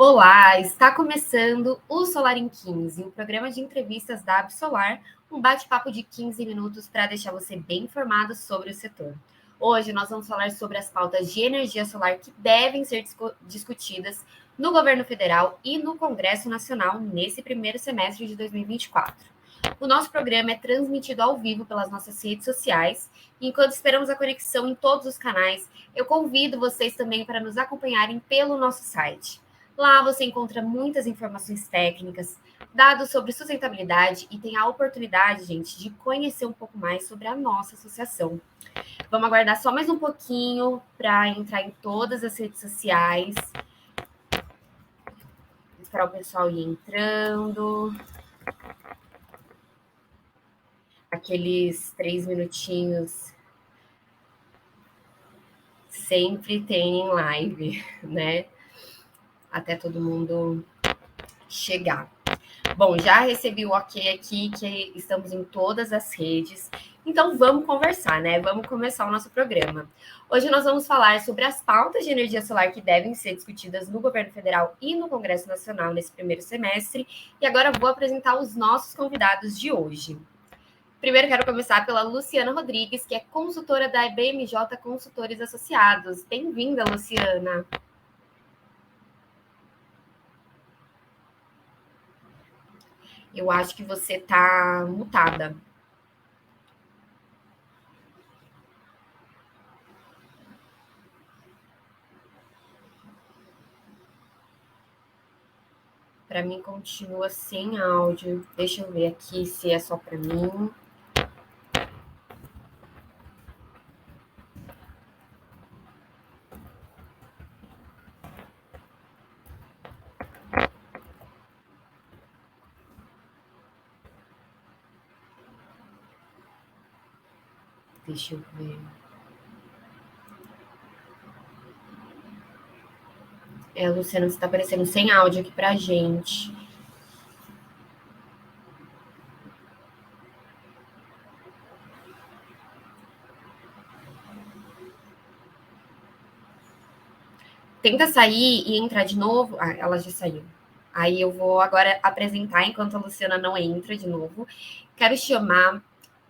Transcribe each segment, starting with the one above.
Olá, está começando o Solar em 15, o programa de entrevistas da Absolar, um bate-papo de 15 minutos para deixar você bem informado sobre o setor. Hoje nós vamos falar sobre as pautas de energia solar que devem ser discutidas no governo federal e no Congresso Nacional nesse primeiro semestre de 2024. O nosso programa é transmitido ao vivo pelas nossas redes sociais, e enquanto esperamos a conexão em todos os canais, eu convido vocês também para nos acompanharem pelo nosso site. Lá você encontra muitas informações técnicas, dados sobre sustentabilidade e tem a oportunidade, gente, de conhecer um pouco mais sobre a nossa associação. Vamos aguardar só mais um pouquinho para entrar em todas as redes sociais. Esperar o pessoal ir entrando. Aqueles 3 minutinhos sempre tem em live, né? Até todo mundo chegar. Bom, já recebi o ok aqui, que estamos em todas as redes. Então, vamos conversar, né? Vamos começar o nosso programa. Hoje nós vamos falar sobre as pautas de energia solar que devem ser discutidas no governo federal e no Congresso Nacional nesse primeiro semestre. E agora vou apresentar os nossos convidados de hoje. Primeiro, quero começar pela Luciana Rodrigues, que é consultora da BMJ Consultores Associados. Bem-vinda, Luciana. Eu acho que você está mutada. Para mim, continua sem áudio. Deixa eu ver aqui se é só para mim. Deixa eu ver. Luciana, você está aparecendo sem áudio aqui para a gente. Tenta sair e entrar de novo. Ah, ela já saiu. Aí eu vou agora apresentar enquanto a Luciana não entra de novo. Quero chamar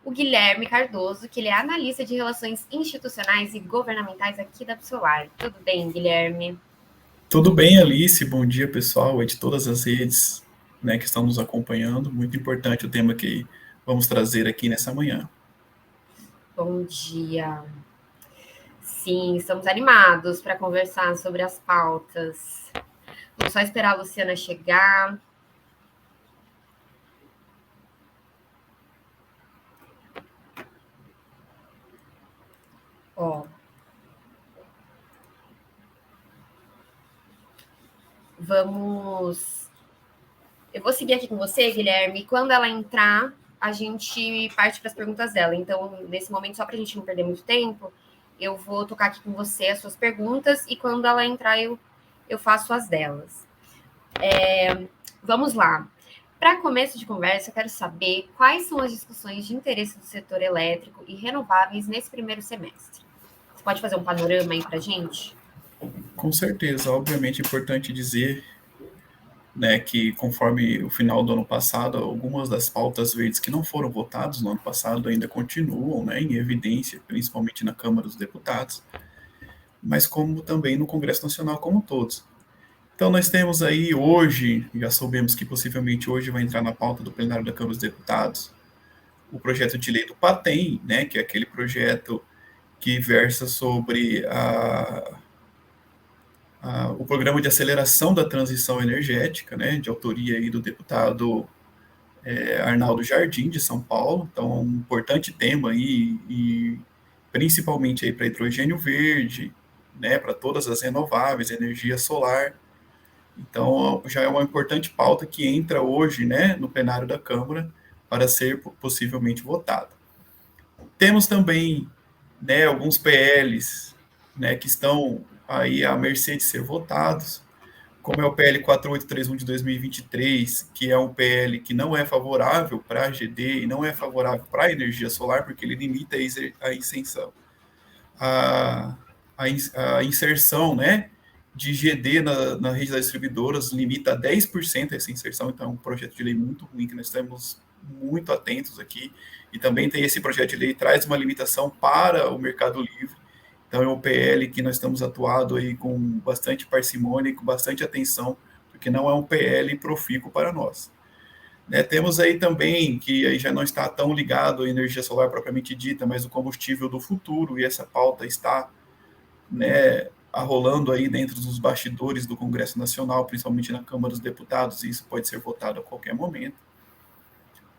o Guilherme Cardoso, que ele é analista de relações institucionais e governamentais aqui da Absolar. Tudo bem, Guilherme? Tudo bem, Alice? Bom dia, pessoal, é de todas as redes, né, que estão nos acompanhando. Muito importante o tema que vamos trazer aqui nessa manhã. Bom dia. Sim, estamos animados para conversar sobre as pautas. Vamos só esperar a Luciana chegar. Ó. Vamos. Eu vou seguir aqui com você, Guilherme. Quando ela entrar, a gente parte para as perguntas dela. Então, nesse momento, só para a gente não perder muito tempo, eu vou tocar aqui com você as suas perguntas e quando ela entrar, eu faço as delas. Vamos lá. Para começo de conversa, eu quero saber quais são as discussões de interesse do setor elétrico e renováveis nesse primeiro semestre. Você pode fazer um panorama aí para a gente? Com certeza, obviamente é importante dizer, né, que conforme o final do ano passado, algumas das pautas verdes que não foram votadas no ano passado ainda continuam, né, em evidência, principalmente na Câmara dos Deputados, mas como também no Congresso Nacional como todos. Então, nós temos aí hoje, já soubemos que possivelmente hoje vai entrar na pauta do plenário da Câmara dos Deputados, o projeto de lei do PATEM, né, que é aquele projeto que versa sobre o programa de aceleração da transição energética, né, de autoria aí do deputado Arnaldo Jardim, de São Paulo. Então, um importante tema aí, e principalmente aí para hidrogênio verde, né, para todas as renováveis, energia solar. Então, já é uma importante pauta que entra hoje, né, no plenário da Câmara para ser possivelmente votada. Temos também, né, alguns PLs, né, que estão aí à mercê de ser votados, como é o PL 4831 de 2023, que é um PL que não é favorável para a GD e não é favorável para a energia solar, porque ele limita a isenção, a inserção, né, de GD na rede das distribuidoras limita a 10% essa inserção, então é um projeto de lei muito ruim que nós estamos muito atentos aqui. E também tem esse projeto de lei que traz uma limitação para o Mercado Livre. Então é um PL que nós estamos atuando aí com bastante parcimônia e com bastante atenção, porque não é um PL profícuo para nós. Né, temos aí também, que aí já não está tão ligado à energia solar propriamente dita, mas o combustível do futuro, e essa pauta está, né, arrolando aí dentro dos bastidores do Congresso Nacional, principalmente na Câmara dos Deputados, e isso pode ser votado a qualquer momento.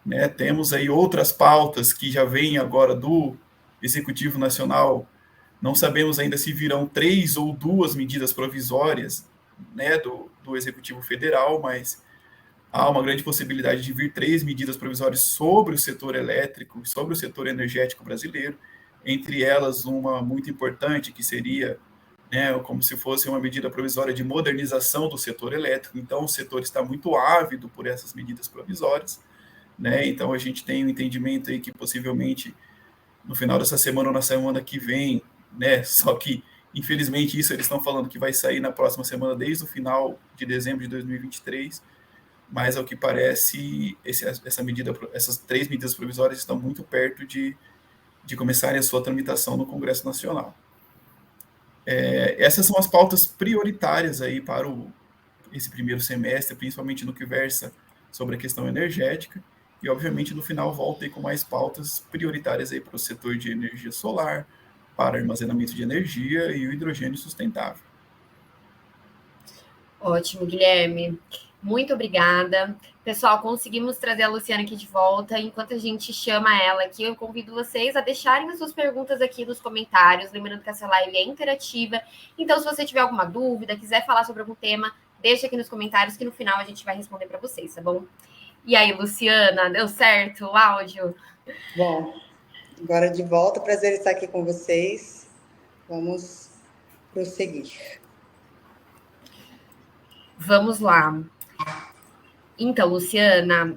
Né, temos aí outras pautas que já vêm agora do Executivo Nacional, não sabemos ainda se virão 3 ou 2 medidas provisórias, né, do Executivo Federal, mas há uma grande possibilidade de vir 3 medidas provisórias sobre o setor elétrico, sobre o setor energético brasileiro, entre elas uma muito importante, que seria, né, como se fosse uma medida provisória de modernização do setor elétrico. Então, o setor está muito ávido por essas medidas provisórias. Né? Então, a gente tem um entendimento aí que possivelmente no final dessa semana ou na semana que vem, né, só que infelizmente isso eles estão falando que vai sair na próxima semana, desde o final de dezembro de 2023, mas ao que parece, essas 3 medidas provisórias estão muito perto de começarem a sua tramitação no Congresso Nacional. Essas são as pautas prioritárias aí para esse primeiro semestre, principalmente no que versa sobre a questão energética, e obviamente no final volta aí com mais pautas prioritárias aí para o setor de energia solar, para armazenamento de energia e o hidrogênio sustentável. Ótimo, Guilherme. Muito obrigada. Pessoal, conseguimos trazer a Luciana aqui de volta. Enquanto a gente chama ela aqui, eu convido vocês a deixarem as suas perguntas aqui nos comentários. Lembrando que essa live é interativa. Então, se você tiver alguma dúvida, quiser falar sobre algum tema, deixa aqui nos comentários que no final a gente vai responder para vocês, tá bom? E aí, Luciana, deu certo o áudio? Bom, agora de volta, prazer estar aqui com vocês. Vamos prosseguir. Vamos lá. Então, Luciana,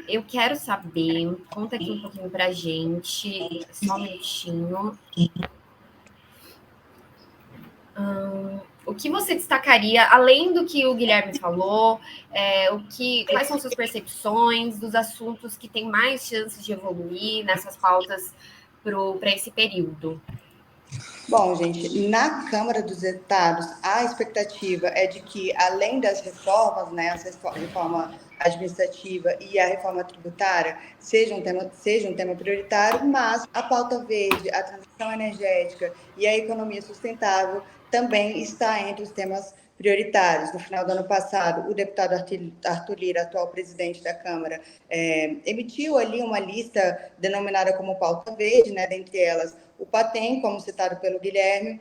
eu quero saber, conta aqui um pouquinho pra gente, só um minutinho. O que você destacaria, além do que o Guilherme falou, quais são suas percepções dos assuntos que têm mais chances de evoluir nessas pautas para esse período? Bom, gente, na Câmara dos Deputados, a expectativa é de que, além das reformas, né, a reforma administrativa e a reforma tributária, seja um tema prioritário, mas a pauta verde, a transição energética e a economia sustentável também está entre os temas prioritários. No final do ano passado, o deputado Arthur Lira, atual presidente da Câmara, emitiu ali uma lista denominada como pauta verde, né, dentre elas o PATEM, como citado pelo Guilherme,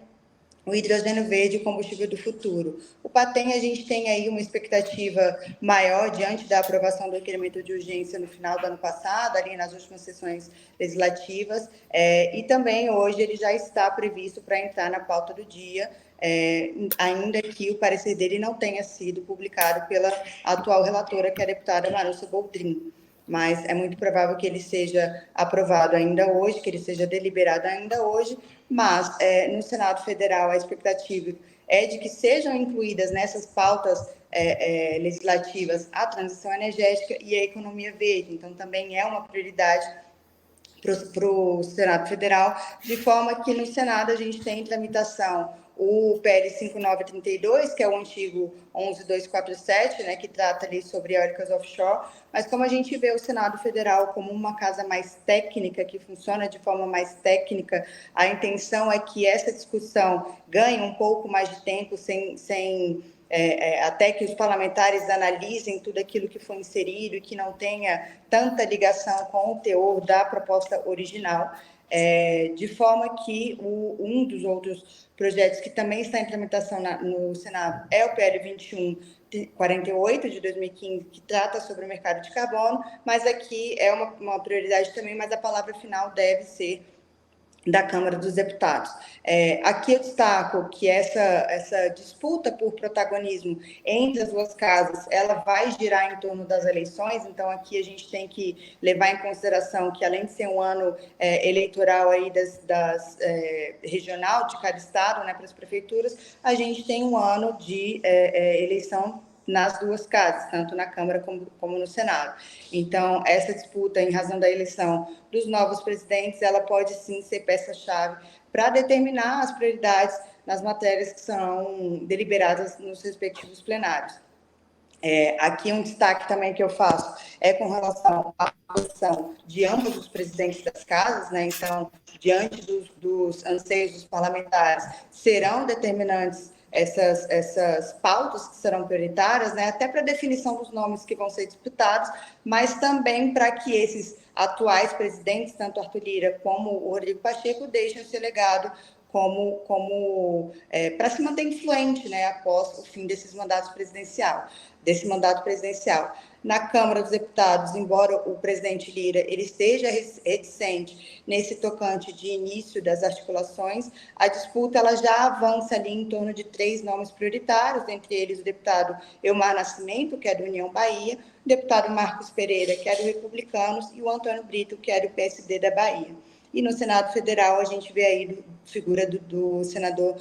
o hidrogênio verde e o combustível do futuro. O PATEM, a gente tem aí uma expectativa maior diante da aprovação do requerimento de urgência no final do ano passado, ali nas últimas sessões legislativas, e também hoje ele já está previsto para entrar na pauta do dia, ainda que o parecer dele não tenha sido publicado pela atual relatora, que é a deputada Marúcia Boldrin. Mas é muito provável que ele seja aprovado ainda hoje, que ele seja deliberado ainda hoje, mas no Senado Federal a expectativa é de que sejam incluídas nessas pautas legislativas a transição energética e a economia verde. Então, também é uma prioridade para o Senado Federal, de forma que no Senado a gente tem em tramitação o PL 5932, que é o antigo 11247, né, que trata ali sobre eólicas offshore, mas como a gente vê o Senado Federal como uma casa mais técnica, que funciona de forma mais técnica, a intenção é que essa discussão ganhe um pouco mais de tempo, até que os parlamentares analisem tudo aquilo que foi inserido e que não tenha tanta ligação com o teor da proposta original, de forma que um dos outros projetos que também está em tramitação no Senado é o PL 2148 de 2015, que trata sobre o mercado de carbono, mas aqui é uma prioridade também, mas a palavra final deve ser da Câmara dos Deputados. Aqui eu destaco que essa disputa por protagonismo entre as duas casas, ela vai girar em torno das eleições, então aqui a gente tem que levar em consideração que, além de ser um ano eleitoral aí regional de cada estado, né, para as prefeituras, a gente tem um ano de eleição nas duas casas, tanto na Câmara como no Senado. Então, essa disputa, em razão da eleição dos novos presidentes, ela pode sim ser peça-chave para determinar as prioridades nas matérias que serão deliberadas nos respectivos plenários. Aqui um destaque também que eu faço é com relação à posição de ambos os presidentes das casas, né? Então, diante dos anseios dos parlamentares, serão determinantes essas pautas que serão prioritárias, né? Até para a definição dos nomes que vão ser disputados, mas também para que esses atuais presidentes, tanto Arthur Lira como o Rodrigo Pacheco, deixem o seu legado para se manter influente, né, após o fim desse mandato presidencial. Na Câmara dos Deputados, embora o presidente Lira ele esteja reticente nesse tocante de início das articulações, a disputa ela já avança ali em torno de 3 nomes prioritários, entre eles o deputado Elmar Nascimento, que é do União Bahia, o deputado Marcos Pereira, que é do Republicanos, e o Antônio Brito, que é do PSD da Bahia. E no Senado Federal, a gente vê aí a figura do senador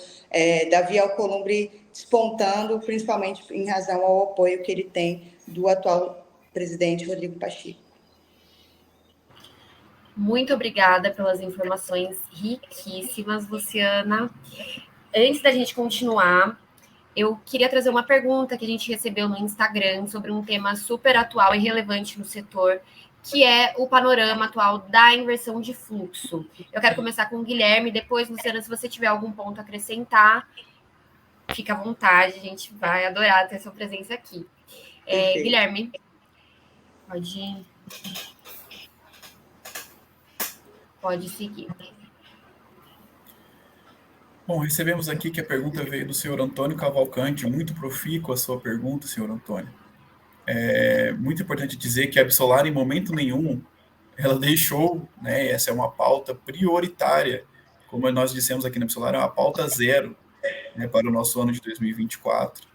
Davi Alcolumbre despontando, principalmente em razão ao apoio que ele tem do atual presidente Rodrigo Pacheco. Muito obrigada pelas informações riquíssimas, Luciana. Antes da gente continuar, eu queria trazer uma pergunta que a gente recebeu no Instagram sobre um tema super atual e relevante no setor, que é o panorama atual da inversão de fluxo. Eu quero começar com o Guilherme, depois, Luciana, se você tiver algum ponto a acrescentar, fica à vontade, a gente vai adorar ter sua presença aqui. Guilherme, pode seguir. Bom, recebemos aqui que a pergunta veio do senhor Antônio Cavalcante, muito profícua a sua pergunta, senhor Antônio. É muito importante dizer que a Absolar, em momento nenhum, ela deixou, né, essa é uma pauta prioritária, como nós dissemos aqui na Absolar, é uma pauta zero, né, para o nosso ano de 2024.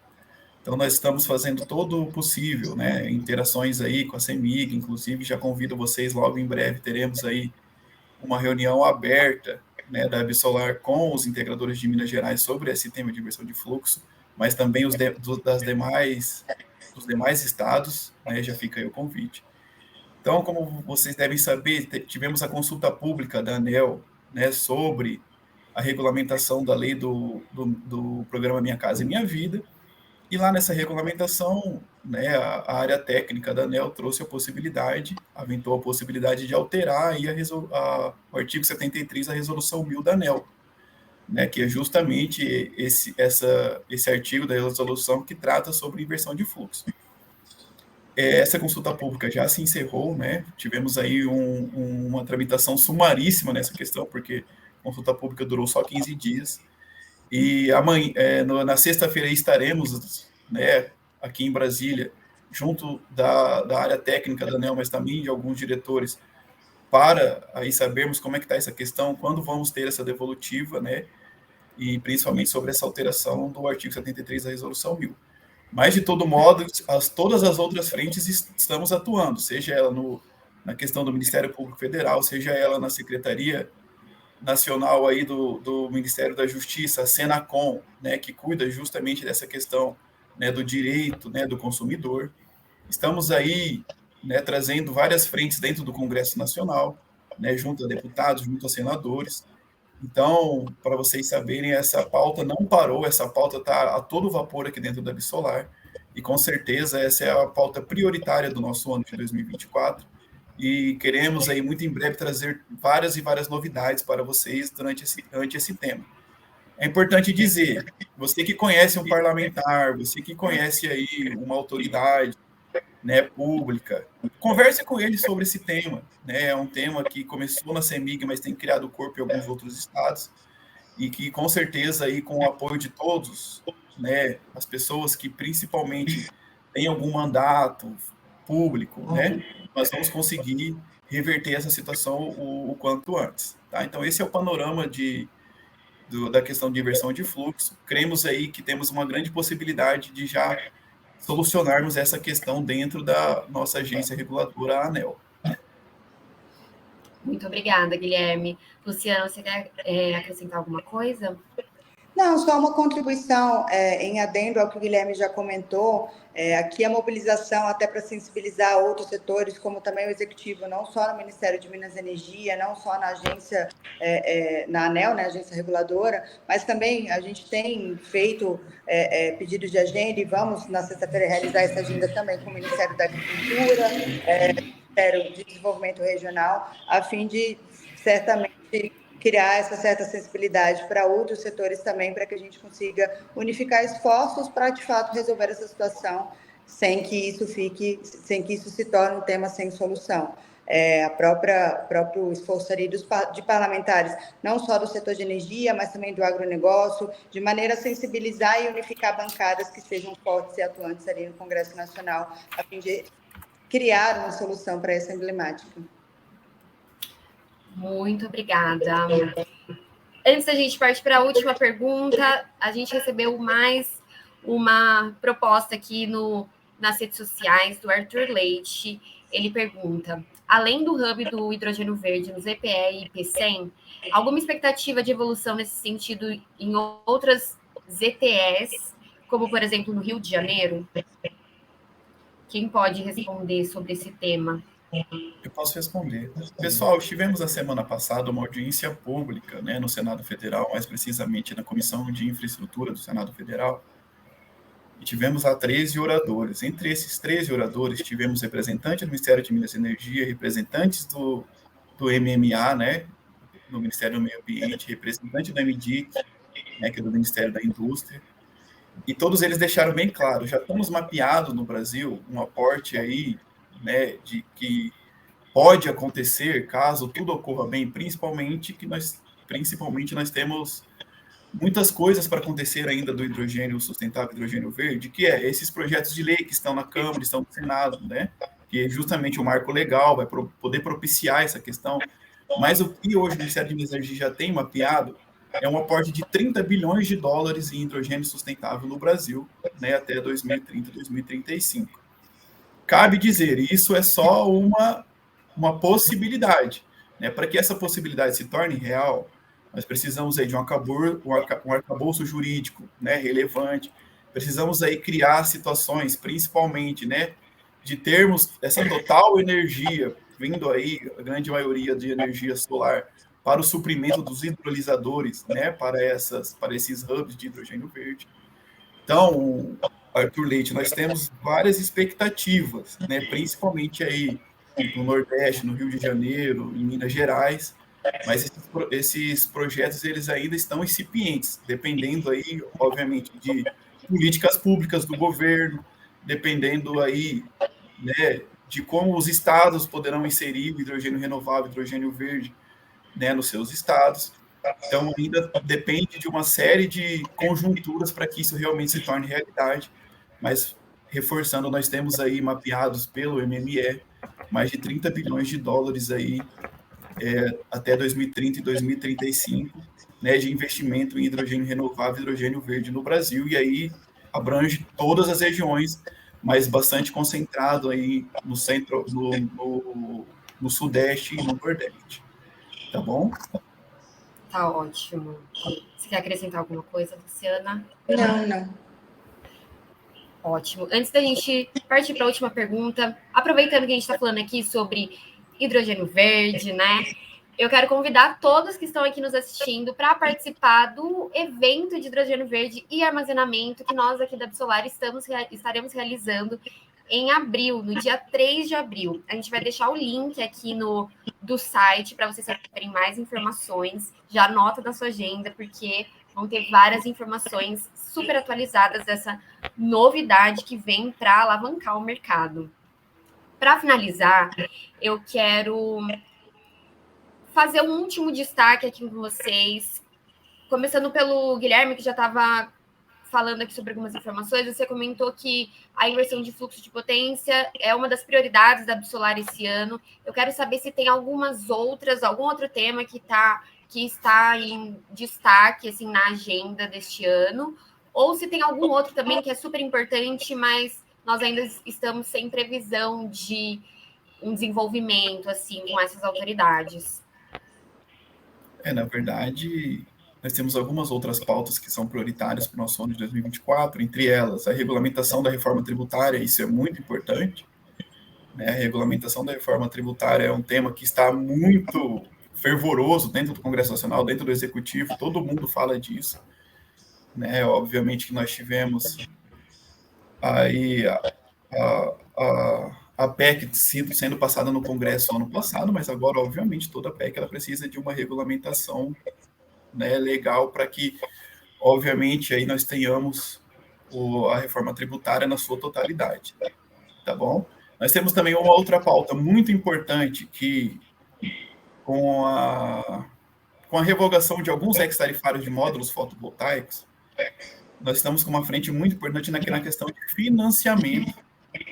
Então, nós estamos fazendo todo o possível, né, interações aí com a CEMIG, inclusive já convido vocês, logo em breve teremos aí uma reunião aberta, né, da Absolar com os integradores de Minas Gerais sobre esse tema de inversão de fluxo, mas também dos demais estados, né, já fica aí o convite. Então, como vocês devem saber, tivemos a consulta pública da ANEEL, né, sobre a regulamentação da lei do programa Minha Casa e Minha Vida, e lá nessa regulamentação, né, a área técnica da ANEEL trouxe aventou a possibilidade de alterar aí o artigo 73 da resolução 1000 da ANEEL, né, que é justamente esse artigo da resolução que trata sobre inversão de fluxo. Essa consulta pública já se encerrou, né? Tivemos aí uma tramitação sumaríssima nessa questão, porque a consulta pública durou só 15 dias. E amanhã, na sexta-feira, estaremos, né, aqui em Brasília, junto da área técnica da ANEEL, mas também de alguns diretores, para aí sabermos como é que está essa questão, quando vamos ter essa devolutiva, né? E principalmente sobre essa alteração do artigo 73 da resolução 1000. Mas, de todo modo, todas as outras frentes estamos atuando, seja ela na questão do Ministério Público Federal, seja ela na Secretaria Nacional aí do Ministério da Justiça, a Senacom, né, que cuida justamente dessa questão, né, do direito, né, do consumidor. Estamos aí, né, trazendo várias frentes dentro do Congresso Nacional, né, junto a deputados, junto a senadores. Então, para vocês saberem, essa pauta não parou, essa pauta está a todo vapor aqui dentro da Absolar, e com certeza essa é a pauta prioritária do nosso ano de 2024, e queremos aí muito em breve trazer várias e várias novidades para vocês durante esse tema. É importante dizer, você que conhece um parlamentar, você que conhece aí uma autoridade, né, pública, converse com ele sobre esse tema, né? É um tema que começou na CEMIG, mas tem criado corpo em alguns outros estados, e que com certeza aí com o apoio de todos, né, as pessoas que principalmente têm algum mandato público, né, nós vamos conseguir reverter essa situação o quanto antes. Tá? Então, esse é o panorama da questão de inversão de fluxo. Cremos aí que temos uma grande possibilidade de já solucionarmos essa questão dentro da nossa agência reguladora, a ANEEL. Muito obrigada, Guilherme. Luciana, você quer acrescentar alguma coisa? Não, só uma contribuição em adendo ao que o Guilherme já comentou. Aqui a mobilização até para sensibilizar outros setores, como também o executivo, não só no Ministério de Minas e Energia, não só na agência, na ANEEL, né, agência reguladora, mas também a gente tem feito pedidos de agenda e vamos na sexta-feira realizar essa agenda também com o Ministério da Agricultura, Ministério de Desenvolvimento Regional, a fim de certamente criar essa certa sensibilidade para outros setores também, para que a gente consiga unificar esforços para, de fato, resolver essa situação sem que isso se torne um tema sem solução. Próprio esforço ali de parlamentares, não só do setor de energia, mas também do agronegócio, de maneira a sensibilizar e unificar bancadas que sejam fortes e atuantes ali no Congresso Nacional, a fim de criar uma solução para essa emblemática. Muito obrigada. Antes da gente partir para a última pergunta, a gente recebeu mais uma proposta aqui nas redes sociais do Arthur Leite. Ele pergunta: além do hub do hidrogênio verde nos EPE e IP100, alguma expectativa de evolução nesse sentido em outras ZTEs, como, por exemplo, no Rio de Janeiro? Quem pode responder sobre esse tema? Eu posso responder. Pessoal, tivemos a semana passada uma audiência pública, né, no Senado Federal, mais precisamente na Comissão de Infraestrutura do Senado Federal, e tivemos lá 13 oradores. Entre esses 13 oradores, tivemos representantes do Ministério de Minas e Energia, representantes do MMA, né, do Ministério do Meio Ambiente, representante da MDIC, né, que é do Ministério da Indústria, e todos eles deixaram bem claro, já estamos mapeados no Brasil um aporte aí, né, de que pode acontecer caso tudo ocorra bem, principalmente nós temos muitas coisas para acontecer ainda do hidrogênio sustentável, hidrogênio verde, que é esses projetos de lei que estão na Câmara, estão no Senado, né? Que é justamente o marco legal vai poder propiciar essa questão. Mas o que hoje o Ministério de Minas e Energia já tem mapeado é um aporte de 30 bilhões de dólares em hidrogênio sustentável no Brasil, né, até 2030, 2035. Cabe dizer, isso é só uma possibilidade, né? Para que essa possibilidade se torne real, nós precisamos aí de um arcabouço jurídico, né, relevante. Precisamos aí criar situações, principalmente, né, de termos essa total energia vindo aí, a grande maioria de energia solar, para o suprimento dos hidrolisadores, né, para esses hubs de hidrogênio verde. Então, Arthur Leite, nós temos várias expectativas, né, principalmente aí no Nordeste, no Rio de Janeiro, em Minas Gerais, mas esses projetos eles ainda estão incipientes, dependendo aí, obviamente, de políticas públicas do governo, dependendo aí, né, de como os estados poderão inserir o hidrogênio renovável, hidrogênio verde, né, nos seus estados. Então, ainda depende de uma série de conjunturas para que isso realmente se torne realidade, mas reforçando, nós temos aí mapeados pelo MME mais de 30 bilhões de dólares aí até 2030 e 2035, né, de investimento em hidrogênio renovável e hidrogênio verde no Brasil, e aí abrange todas as regiões, mas bastante concentrado aí no centro, no Sudeste e no Nordeste. Tá bom? Tá ótimo. Você quer acrescentar alguma coisa, Luciana? Não. Ótimo. Antes da gente partir para a última pergunta, aproveitando que a gente está falando aqui sobre hidrogênio verde, né? Eu quero convidar todos que estão aqui nos assistindo para participar do evento de hidrogênio verde e armazenamento que nós aqui da Absolar estaremos realizando em abril, no dia 3 de abril. A gente vai deixar o link aqui do site para vocês terem mais informações. Já anota na sua agenda, porque vão ter várias informações super atualizadas dessa novidade que vem para alavancar o mercado. Para finalizar, eu quero fazer um último destaque aqui com vocês, começando pelo Guilherme, que já estava falando aqui sobre algumas informações, você comentou que a inversão de fluxo de potência é uma das prioridades da Absolar esse ano. Eu quero saber se tem algum outro tema que está em destaque assim, na agenda deste ano, ou se tem algum outro também que é super importante, mas nós ainda estamos sem previsão de um desenvolvimento assim com essas autoridades. Na verdade, nós temos algumas outras pautas que são prioritárias para o nosso ano de 2024, entre elas a regulamentação da reforma tributária, isso é muito importante, né? A regulamentação da reforma tributária é um tema que está muito fervoroso dentro do Congresso Nacional, dentro do Executivo, todo mundo fala disso, né? Obviamente que nós tivemos aí a PEC sendo passada no Congresso ano passado, mas agora, obviamente, toda PEC ela precisa de uma regulamentação, né, legal para que, obviamente, aí nós tenhamos a reforma tributária na sua totalidade, tá bom? Nós temos também uma outra pauta muito importante que, com a revogação de alguns ex-tarifários de módulos fotovoltaicos, nós estamos com uma frente muito importante na questão de financiamento,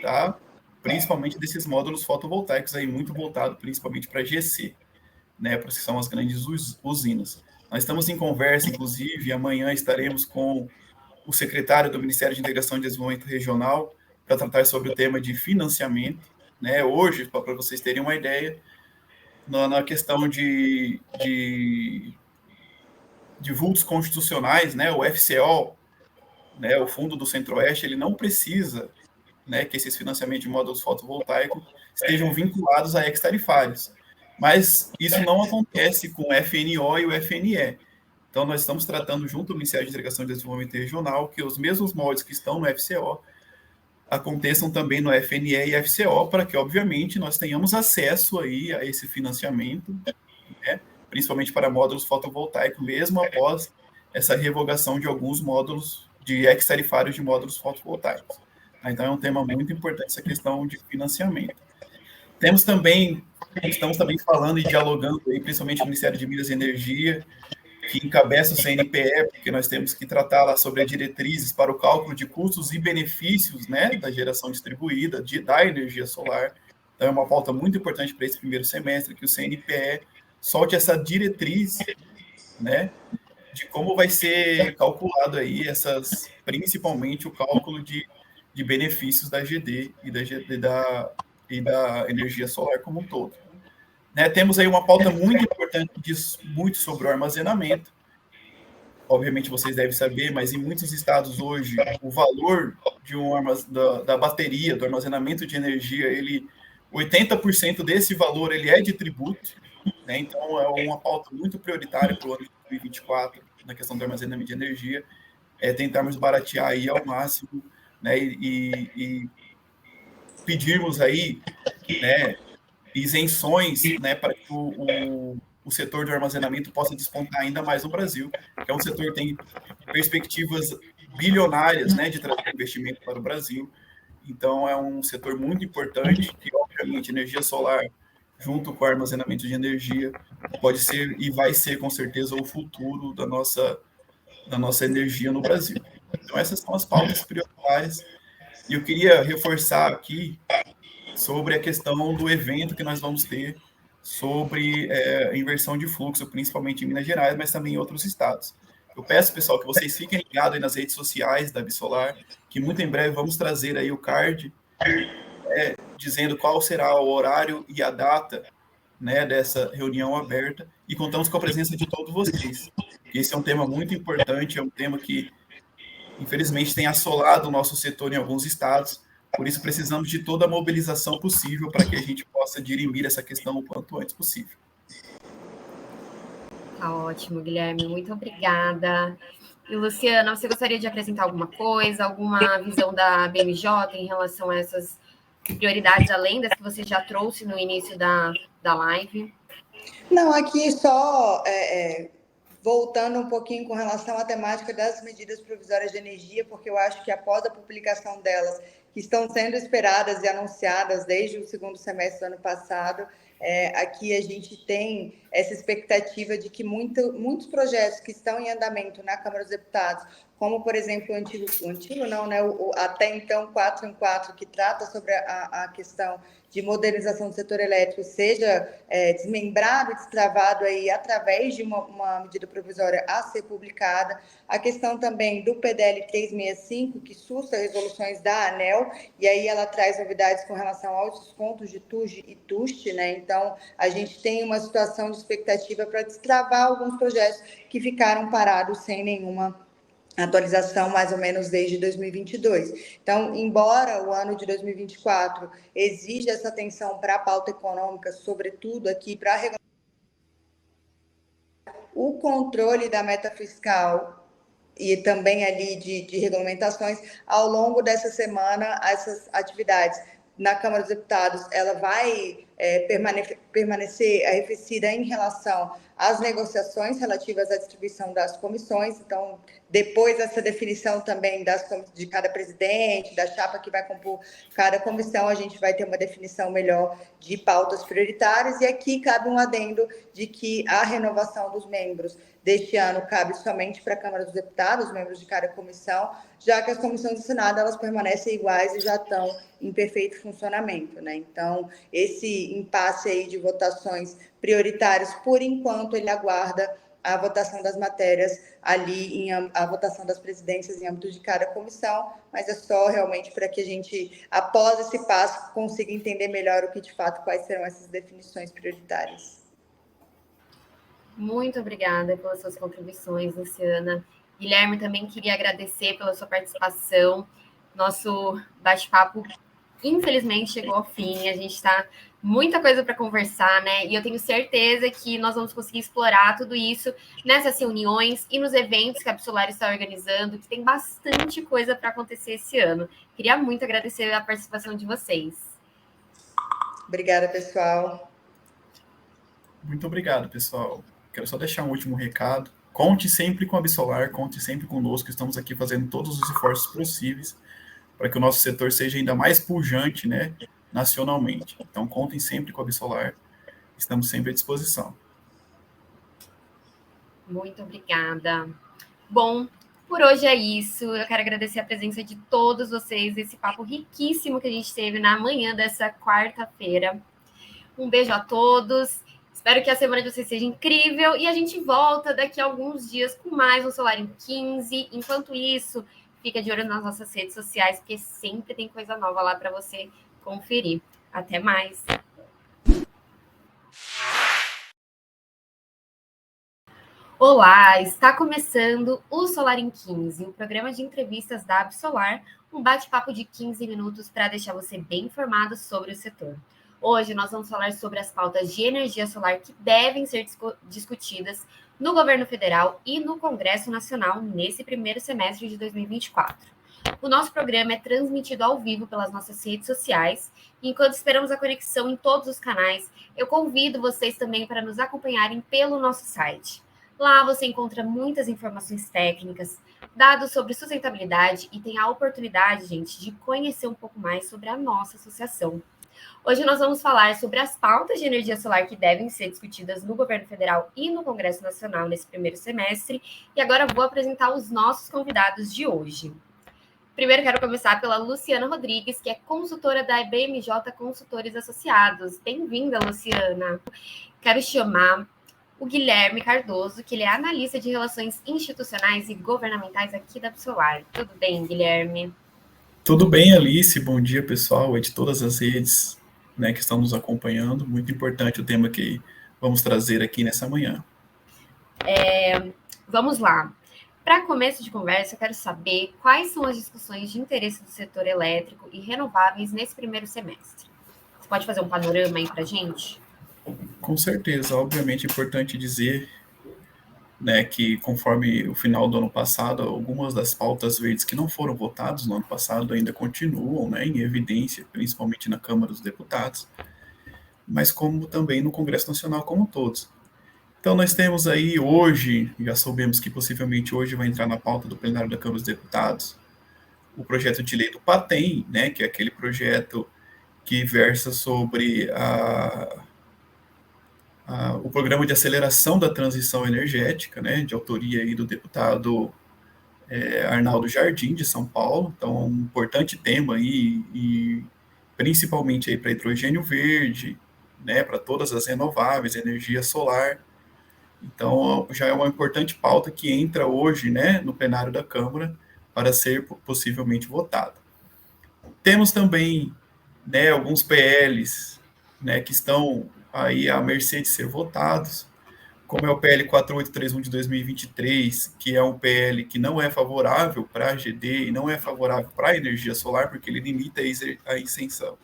tá? Principalmente desses módulos fotovoltaicos aí, muito voltado principalmente para GC, né? Para que são as grandes usinas. Nós estamos em conversa, inclusive, amanhã estaremos com o secretário do Ministério de Integração e Desenvolvimento Regional para tratar sobre o tema de financiamento, né? Hoje, para vocês terem uma ideia, na questão de vultos constitucionais, né? O FCO, né? O Fundo do Centro-Oeste, ele não precisa, né, que esses financiamentos de módulos fotovoltaicos estejam vinculados a ex-tarifários. Mas isso não acontece com o FNO e o FNE. Então, nós estamos tratando, junto ao Ministério de Integração e Desenvolvimento Regional, que os mesmos moldes que estão no FCO aconteçam também no FNE e FCO, para que, obviamente, nós tenhamos acesso aí a esse financiamento, né, principalmente para módulos fotovoltaicos, mesmo após essa revogação de alguns módulos de ex-tarifários de módulos fotovoltaicos. Então, é um tema muito importante essa questão de financiamento. Estamos também falando e dialogando aí, principalmente com o Ministério de Minas e Energia, que encabeça o CNPE, porque nós temos que tratar lá sobre as diretrizes para o cálculo de custos e benefícios, né, da geração distribuída, da energia solar. Então, é uma pauta muito importante para esse primeiro semestre, que o CNPE solte essa diretriz, né, de como vai ser calculado aí principalmente o cálculo de benefícios da GD e da energia solar como um todo. Né, temos aí uma pauta muito importante que diz muito sobre o armazenamento. Obviamente vocês devem saber, mas em muitos estados hoje o valor da bateria, do armazenamento de energia, 80% desse valor ele é de tributo, né? Então é uma pauta muito prioritária para o ano de 2024 na questão do armazenamento de energia, tentarmos baratear aí ao máximo, né? E pedirmos aí, né, isenções, né, para que o setor de armazenamento possa despontar ainda mais no Brasil, que é um setor que tem perspectivas bilionárias, né, de trazer investimento para o Brasil. Então, é um setor muito importante que, obviamente, energia solar, junto com o armazenamento de energia, pode ser e vai ser, com certeza, o futuro da nossa energia no Brasil. Então, essas são as pautas prioritárias. E eu queria reforçar aqui sobre a questão do evento que nós vamos ter sobre inversão de fluxo, principalmente em Minas Gerais, mas também em outros estados. Eu peço, pessoal, que vocês fiquem ligados aí nas redes sociais da Absolar, que muito em breve vamos trazer aí o card, dizendo qual será o horário e a data, né, dessa reunião aberta, e contamos com a presença de todos vocês. Esse é um tema muito importante, é um tema que, infelizmente, tem assolado o nosso setor em alguns estados. Por isso, precisamos de toda a mobilização possível para que a gente possa dirimir essa questão o quanto antes possível. Tá ótimo, Guilherme. Muito obrigada. E, Luciana, você gostaria de acrescentar alguma coisa, alguma visão da BMJ em relação a essas prioridades, além das que você já trouxe no início da live? Não, aqui só voltando um pouquinho com relação à temática das medidas provisórias de energia, porque eu acho que após a publicação delas, que estão sendo esperadas e anunciadas desde o segundo semestre do ano passado, aqui a gente tem essa expectativa de que muitos projetos que estão em andamento na Câmara dos Deputados, como, por exemplo, o antigo não, né? Até então 414, que trata sobre a questão de modernização do setor elétrico, seja desmembrado e destravado aí através de uma medida provisória a ser publicada. A questão também do PDL 365, que susta resoluções da ANEEL, e aí ela traz novidades com relação aos descontos de TUJ e TUST, né? Então, a gente tem uma situação de expectativa para destravar alguns projetos que ficaram parados sem nenhuma atualização mais ou menos desde 2022. Então, embora o ano de 2024 exija essa atenção para a pauta econômica, sobretudo aqui para o controle da meta fiscal e também ali de regulamentações, ao longo dessa semana, essas atividades na Câmara dos Deputados, ela vai permanecer arrefecida em relação às negociações relativas à distribuição das comissões. Então, depois dessa definição também de cada presidente, da chapa que vai compor cada comissão, a gente vai ter uma definição melhor de pautas prioritárias. E aqui cabe um adendo de que a renovação dos membros deste ano cabe somente para a Câmara dos Deputados, os membros de cada comissão, já que as comissões do Senado elas permanecem iguais e já estão em perfeito funcionamento, né? Então, esse impasse aí de votações prioritárias, por enquanto, ele aguarda a votação das matérias ali, a votação das presidências em âmbito de cada comissão, mas é só realmente para que a gente, após esse passo, consiga entender melhor o que, de fato, quais serão essas definições prioritárias. Muito obrigada pelas suas contribuições, Luciana. Guilherme, também queria agradecer pela sua participação. Nosso bate-papo, infelizmente, chegou ao fim. A gente está muita coisa para conversar, né? E eu tenho certeza que nós vamos conseguir explorar tudo isso nessas reuniões e nos eventos que a Absolar está organizando, que tem bastante coisa para acontecer esse ano. Queria muito agradecer a participação de vocês. Obrigada, pessoal. Muito obrigado, pessoal. Quero só deixar um último recado. Conte sempre com a Absolar, conte sempre conosco. Estamos aqui fazendo todos os esforços possíveis para que o nosso setor seja ainda mais pujante, né, nacionalmente. Então, contem sempre com a Absolar. Estamos sempre à disposição. Muito obrigada. Bom, por hoje é isso. Eu quero agradecer a presença de todos vocês, esse papo riquíssimo que a gente teve na manhã dessa quarta-feira. Um beijo a todos. Espero que a semana de vocês seja incrível e a gente volta daqui a alguns dias com mais um Solar em 15. Enquanto isso, fica de olho nas nossas redes sociais, porque sempre tem coisa nova lá para você conferir. Até mais! Olá, está começando o Solar em 15, o programa de entrevistas da Absolar, um bate-papo de 15 minutos para deixar você bem informado sobre o setor. Hoje nós vamos falar sobre as pautas de energia solar que devem ser discutidas no governo federal e no Congresso Nacional nesse primeiro semestre de 2024. O nosso programa é transmitido ao vivo pelas nossas redes sociais, e enquanto esperamos a conexão em todos os canais, eu convido vocês também para nos acompanharem pelo nosso site. Lá você encontra muitas informações técnicas, dados sobre sustentabilidade e tem a oportunidade, gente, de conhecer um pouco mais sobre a nossa associação. Hoje nós vamos falar sobre as pautas de energia solar que devem ser discutidas no governo federal e no Congresso Nacional nesse primeiro semestre. E agora vou apresentar os nossos convidados de hoje. Primeiro quero começar pela Luciana Rodrigues, que é consultora da BMJ Consultores Associados. Bem-vinda, Luciana. Quero chamar o Guilherme Cardoso, que ele é analista de relações institucionais e governamentais aqui da Absolar. Tudo bem, Guilherme? Tudo bem, Alice. Bom dia, pessoal, de todas as redes, né, que estão nos acompanhando. Muito importante o tema que vamos trazer aqui nessa manhã. Vamos lá. Para começo de conversa, eu quero saber quais são as discussões de interesse do setor elétrico e renováveis nesse primeiro semestre. Você pode fazer um panorama aí para a gente? Com certeza. Obviamente é importante dizer, né, que conforme o final do ano passado, algumas das pautas verdes que não foram votadas no ano passado ainda continuam, né, em evidência, principalmente na Câmara dos Deputados, mas como também no Congresso Nacional como todos. Então nós temos aí hoje, já soubemos que possivelmente hoje vai entrar na pauta do plenário da Câmara dos Deputados, o projeto de lei do PATEM, né, que é aquele projeto que versa sobre o Programa de Aceleração da Transição Energética, né, de autoria aí do deputado Arnaldo Jardim, de São Paulo. Então, um importante tema aí, e principalmente aí para hidrogênio verde, né, para todas as renováveis, energia solar. Então, já é uma importante pauta que entra hoje, né, no plenário da Câmara para ser possivelmente votada. Temos também, né, alguns PLs, né, que estão aí à mercê de ser votados, como é o PL 4831 de 2023, que é um PL que não é favorável para a GD e não é favorável para a energia solar, porque ele limita a isenção,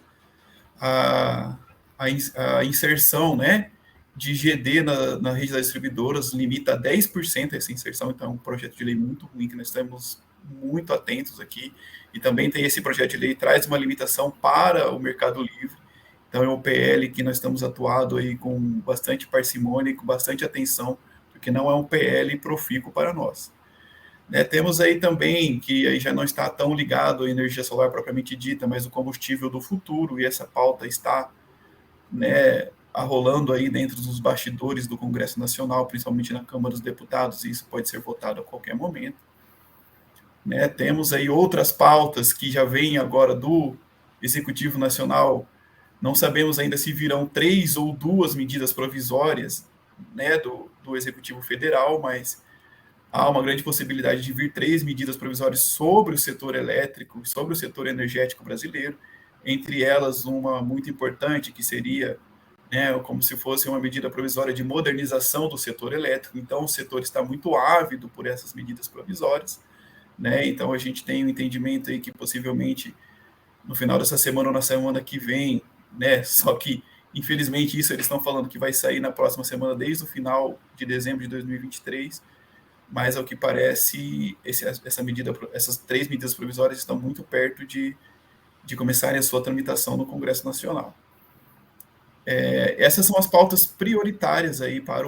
a, a inserção, né, de GD na rede das distribuidoras, limita a 10% essa inserção. Então é um projeto de lei muito ruim, que nós estamos muito atentos aqui, e também tem esse projeto de lei que traz uma limitação para o mercado livre. Então é um PL que nós estamos atuando aí com bastante parcimônia e com bastante atenção, porque não é um PL profícuo para nós. Né, temos aí também, que aí já não está tão ligado à energia solar propriamente dita, mas o combustível do futuro, e essa pauta está, né, arrolando aí dentro dos bastidores do Congresso Nacional, principalmente na Câmara dos Deputados, e isso pode ser votado a qualquer momento. Né, temos aí outras pautas que já vêm agora do Executivo Nacional. Não sabemos ainda se virão 3 ou 2 medidas provisórias, né, do Executivo Federal, mas há uma grande possibilidade de vir 3 medidas provisórias sobre o setor elétrico, sobre o setor energético brasileiro, entre elas uma muito importante, que seria, né, como se fosse uma medida provisória de modernização do setor elétrico. Então, o setor está muito ávido por essas medidas provisórias, né? Então, a gente tem um entendimento aí que possivelmente no final dessa semana ou na semana que vem, né? Só que, infelizmente, isso eles estão falando que vai sair na próxima semana, desde o final de dezembro de 2023, mas, ao que parece, essas 3 medidas provisórias estão muito perto de começarem a sua tramitação no Congresso Nacional. Essas são as pautas prioritárias aí para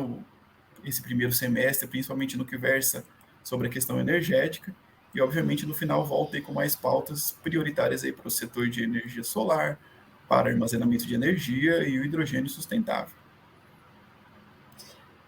esse primeiro semestre, principalmente no que versa sobre a questão energética, e, obviamente, no final volta aí com mais pautas prioritárias aí para o setor de energia solar, para armazenamento de energia e o hidrogênio sustentável.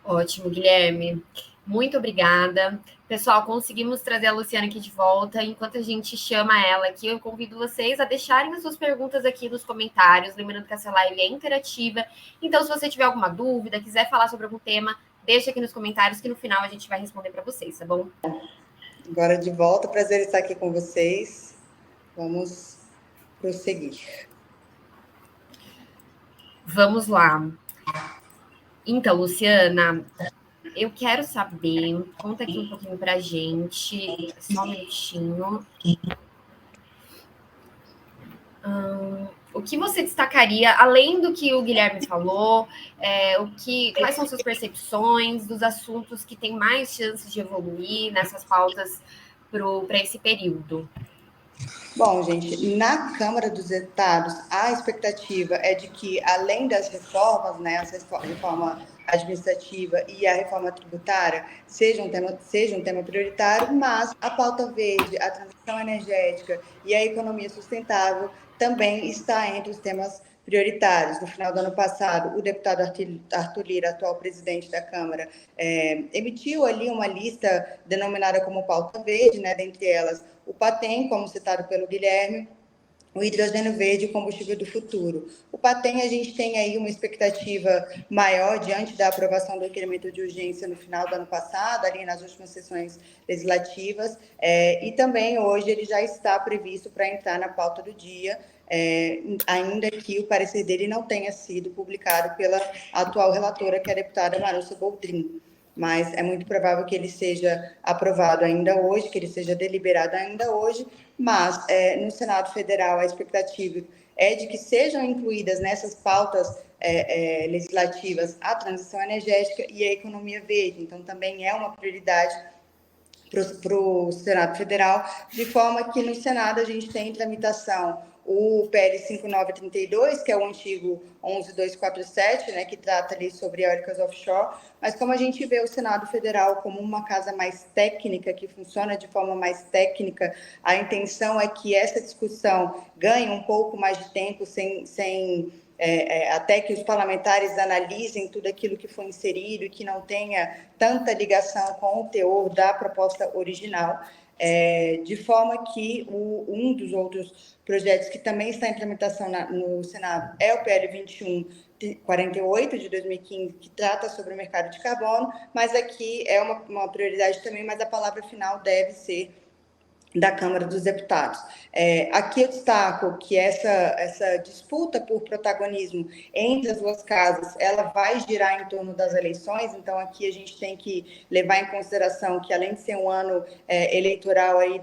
Ótimo, Guilherme. Muito obrigada. Pessoal, conseguimos trazer a Luciana aqui de volta. Enquanto a gente chama ela aqui, eu convido vocês a deixarem as suas perguntas aqui nos comentários. Lembrando que essa live é interativa. Então, se você tiver alguma dúvida, quiser falar sobre algum tema, deixa aqui nos comentários que no final a gente vai responder para vocês, tá bom? Agora de volta, prazer estar aqui com vocês. Vamos prosseguir. Vamos lá. Então, Luciana, eu quero saber, conta aqui um pouquinho pra gente, só um minutinho. O que você destacaria, além do que o Guilherme falou, quais são suas percepções dos assuntos que têm mais chances de evoluir nessas pautas para esse período? Bom, gente, na Câmara dos Deputados, a expectativa é de que, além das reformas, né, a reforma administrativa e a reforma tributária seja um tema prioritário, mas a pauta verde, a transição energética e a economia sustentável também está entre os temas prioritários. No final do ano passado, o deputado Arthur Lira, atual presidente da Câmara, emitiu ali uma lista denominada como pauta verde, né, dentre elas o PATEM, como citado pelo Guilherme, o hidrogênio verde e o combustível do futuro. O PATEM, a gente tem aí uma expectativa maior diante da aprovação do requerimento de urgência no final do ano passado, ali nas últimas sessões legislativas, e também hoje ele já está previsto para entrar na pauta do dia, ainda que o parecer dele não tenha sido publicado pela atual relatora, que é a deputada Marúcia Boldrin. Mas é muito provável que ele seja aprovado ainda hoje, que ele seja deliberado ainda hoje, mas no Senado Federal a expectativa é de que sejam incluídas nessas pautas legislativas a transição energética e a economia verde. Então, também é uma prioridade para o Senado Federal, de forma que no Senado a gente tem em tramitação o PL 5932, que é o antigo 11247, né, que trata ali sobre eólicas offshore, mas como a gente vê o Senado Federal como uma casa mais técnica, que funciona de forma mais técnica, a intenção é que essa discussão ganhe um pouco mais de tempo, sem até que os parlamentares analisem tudo aquilo que foi inserido e que não tenha tanta ligação com o teor da proposta original, de forma que um dos outros projetos que também está em tramitação no Senado é o PL 2148 de 2015, que trata sobre o mercado de carbono, mas aqui é uma prioridade também, mas a palavra final deve ser da Câmara dos Deputados. Aqui eu destaco que essa disputa por protagonismo entre as duas casas, ela vai girar em torno das eleições, então aqui a gente tem que levar em consideração que, além de ser um ano eleitoral aí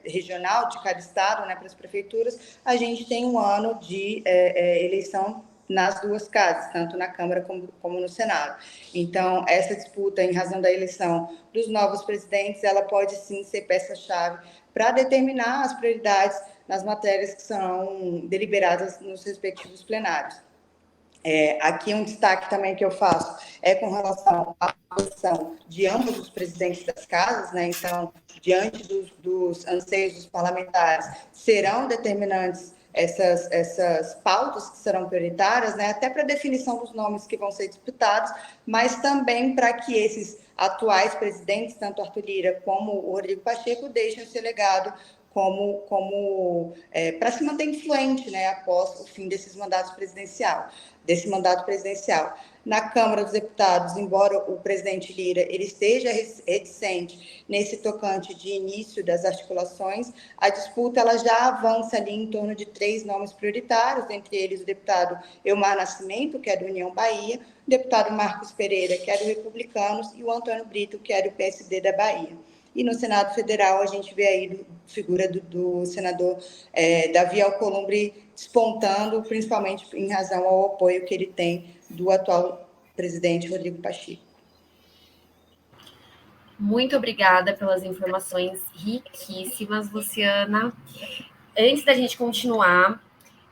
regional de cada estado, né, para as prefeituras, a gente tem um ano de eleição nas duas casas, tanto na Câmara como no Senado. Então, essa disputa, em razão da eleição dos novos presidentes, ela pode sim ser peça-chave para determinar as prioridades nas matérias que serão deliberadas nos respectivos plenários. Aqui um destaque também que eu faço é com relação à posição de ambos os presidentes das casas, né? Então, diante dos anseios dos parlamentares, serão determinantes essas pautas que serão prioritárias, né, até para a definição dos nomes que vão ser disputados, mas também para que esses atuais presidentes, tanto Arthur Lira como o Rodrigo Pacheco, deixem o seu legado para se manter influente, né, após o fim desse mandato presidencial. Na Câmara dos Deputados, embora o presidente Lira ele esteja reticente nesse tocante de início das articulações, a disputa ela já avança ali em torno de 3 nomes prioritários, entre eles o deputado Elmar Nascimento, que é do União Bahia, o deputado Marcos Pereira, que é do Republicanos, e o Antônio Brito, que é do PSD da Bahia. E no Senado Federal, a gente vê aí a figura do senador Davi Alcolumbre despontando, principalmente em razão ao apoio que ele tem do atual presidente Rodrigo Pacheco. Muito obrigada pelas informações riquíssimas, Luciana. Antes da gente continuar,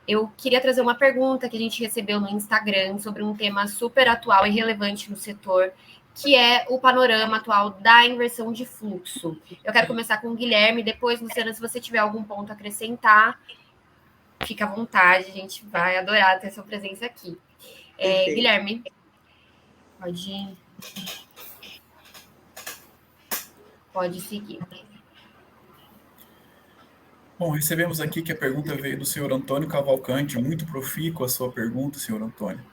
eu queria trazer uma pergunta que a gente recebeu no Instagram sobre um tema super atual e relevante no setor, que é o panorama atual da inversão de fluxo. Eu quero começar com o Guilherme, depois, Luciana, se você tiver algum ponto a acrescentar, fica à vontade, a gente vai adorar ter sua presença aqui. Guilherme, pode seguir. Bom, recebemos aqui que a pergunta veio do senhor Antônio Cavalcante, muito profícua a sua pergunta, senhor Antônio.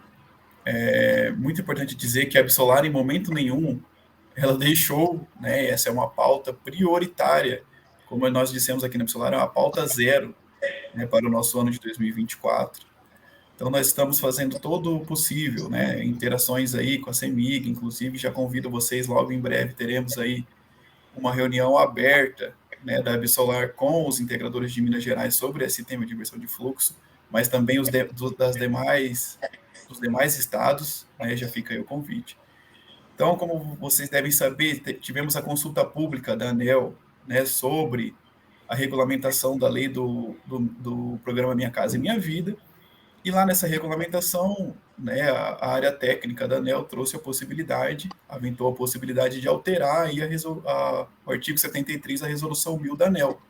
É muito importante dizer que a Absolar, em momento nenhum, ela deixou, né, essa é uma pauta prioritária, como nós dissemos aqui na Absolar, é uma pauta zero, né, para o nosso ano de 2024. Então, nós estamos fazendo todo o possível, né, interações aí com a CEMIG, inclusive já convido vocês, logo em breve teremos aí uma reunião aberta, né, da Absolar com os integradores de Minas Gerais sobre esse tema de inversão de fluxo, mas também dos demais estados, né, já fica aí o convite. Então, como vocês devem saber, tivemos a consulta pública da ANEEL, né, sobre a regulamentação da lei do programa Minha Casa e Minha Vida, e lá nessa regulamentação, né, a área técnica da ANEEL trouxe a possibilidade, aventou a possibilidade de alterar aí o artigo 73 da resolução 1000 da ANEEL,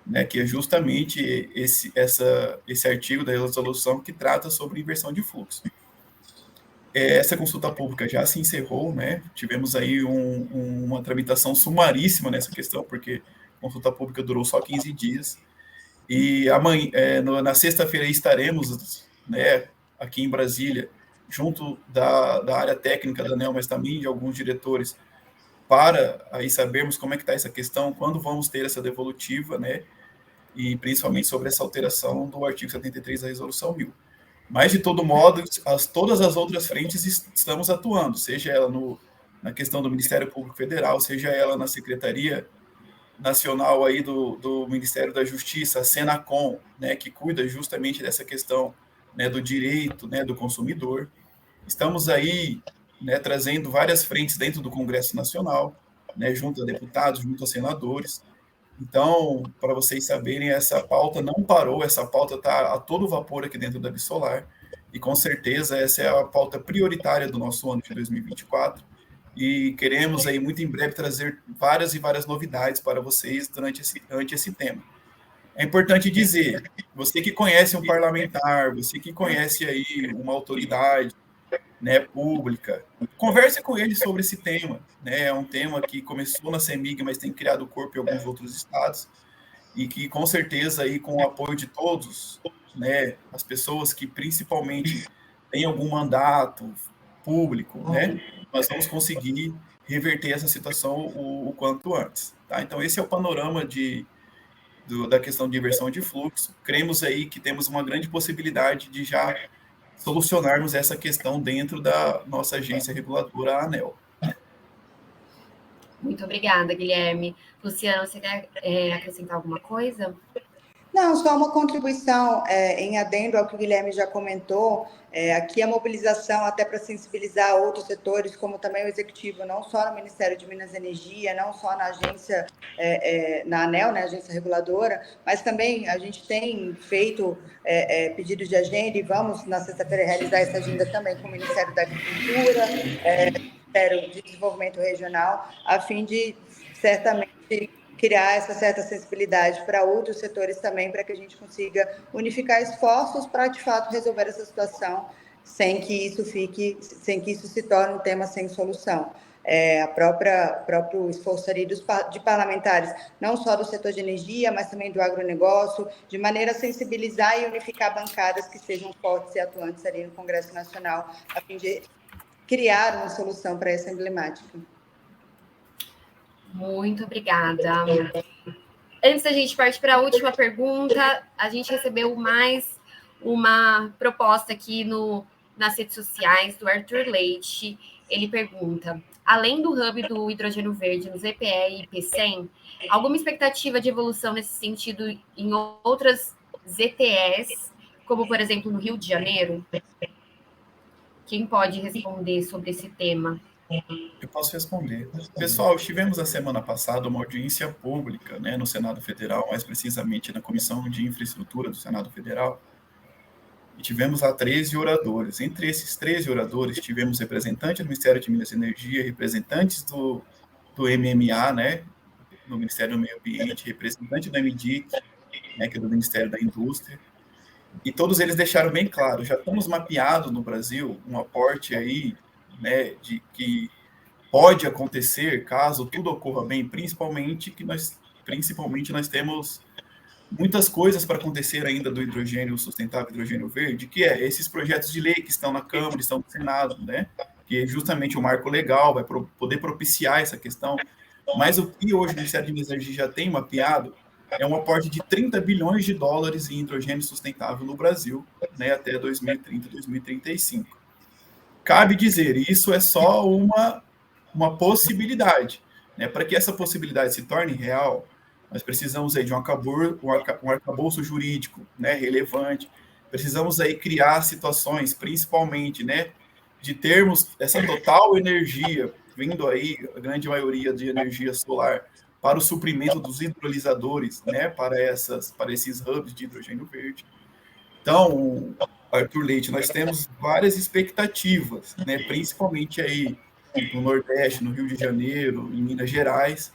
né, que é justamente esse artigo da resolução que trata sobre inversão de fluxo. Essa consulta pública já se encerrou, né? Tivemos aí uma tramitação sumaríssima nessa questão, porque a consulta pública durou só 15 dias. E amanhã, na sexta-feira estaremos, né, aqui em Brasília, junto da área técnica da ANEEL, mas também de alguns diretores, para aí sabermos como é que está essa questão, quando vamos ter essa devolutiva, né? E principalmente sobre essa alteração do artigo 73 da resolução 1000. Mas, de todo modo, todas as outras frentes estamos atuando, seja ela na questão do Ministério Público Federal, seja ela na Secretaria Nacional aí do Ministério da Justiça, a Senacom, né, que cuida justamente dessa questão, né, do direito, né, do consumidor. Estamos aí, né, trazendo várias frentes dentro do Congresso Nacional, né, junto a deputados, junto a senadores. Então, para vocês saberem, essa pauta não parou, essa pauta está a todo vapor aqui dentro da Absolar, e com certeza essa é a pauta prioritária do nosso ano de 2024, e queremos aí muito em breve trazer várias e várias novidades para vocês durante esse tema. é importante dizer, você que conhece um parlamentar, você que conhece aí uma autoridade, né, pública, converse com ele sobre esse tema, né? É um tema que começou na CEMIG, mas tem criado corpo em alguns outros estados, e que com certeza aí com o apoio de todos, né, as pessoas que principalmente têm algum mandato público, né, nós vamos conseguir reverter essa situação o quanto antes, tá? Então esse é o panorama da questão de inversão de fluxo. Cremos aí que temos uma grande possibilidade de já solucionarmos essa questão dentro da nossa agência reguladora, a ANEEL. Muito obrigada, Guilherme. Luciana, você quer acrescentar alguma coisa? Não, só uma contribuição em adendo ao que o Guilherme já comentou. Aqui a mobilização até para sensibilizar outros setores, como também o executivo, não só no Ministério de Minas e Energia, não só na agência, na ANEEL, né, agência reguladora, mas também a gente tem feito pedidos de agenda e vamos na sexta-feira realizar essa agenda também com o Ministério da Agricultura, Ministério de Desenvolvimento Regional, a fim de certamente criar essa certa sensibilidade para outros setores também, para que a gente consiga unificar esforços para, de fato, resolver essa situação sem que isso se torne um tema sem solução. O próprio esforço ali de parlamentares, não só do setor de energia, mas também do agronegócio, de maneira a sensibilizar e unificar bancadas que sejam fortes e atuantes ali no Congresso Nacional, a fim de criar uma solução para essa emblemática. Muito obrigada. Antes da gente partir para a última pergunta, a gente recebeu mais uma proposta aqui nas redes sociais do Arthur Leite. Ele pergunta: além do hub do hidrogênio verde nos EPE e IP100, alguma expectativa de evolução nesse sentido em outras ZTEs, como, por exemplo, no Rio de Janeiro? Quem pode responder sobre esse tema? Eu posso responder. Pessoal, tivemos a semana passada uma audiência pública, né, no Senado Federal, mais precisamente na Comissão de Infraestrutura do Senado Federal, e tivemos lá 13 oradores. Entre esses 13 oradores, tivemos representantes do Ministério de Minas e Energia, representantes do MMA, né, no Ministério do Meio Ambiente, representante da MDIC, né, que é do Ministério da Indústria, e todos eles deixaram bem claro, já estamos mapeados no Brasil um aporte aí, né, de que pode acontecer caso tudo ocorra bem, principalmente nós temos muitas coisas para acontecer ainda do hidrogênio sustentável, hidrogênio verde, que é esses projetos de lei que estão na Câmara, estão no Senado, né? Que é justamente o marco legal vai poder propiciar essa questão. Mas o que hoje o Ministério de Minas e Energia já tem mapeado é um aporte de 30 bilhões de dólares em hidrogênio sustentável no Brasil, né, até 2030, 2035. Cabe dizer, isso é só uma possibilidade, né? Para que essa possibilidade se torne real, nós precisamos aí de um arcabouço jurídico, né, relevante. Precisamos aí criar situações, principalmente, né, de termos essa total energia, vindo aí a grande maioria de energia solar, para o suprimento dos hidrolisadores, né, para esses hubs de hidrogênio verde. Então, Arthur Leite, nós temos várias expectativas, né, principalmente aí no Nordeste, no Rio de Janeiro, em Minas Gerais,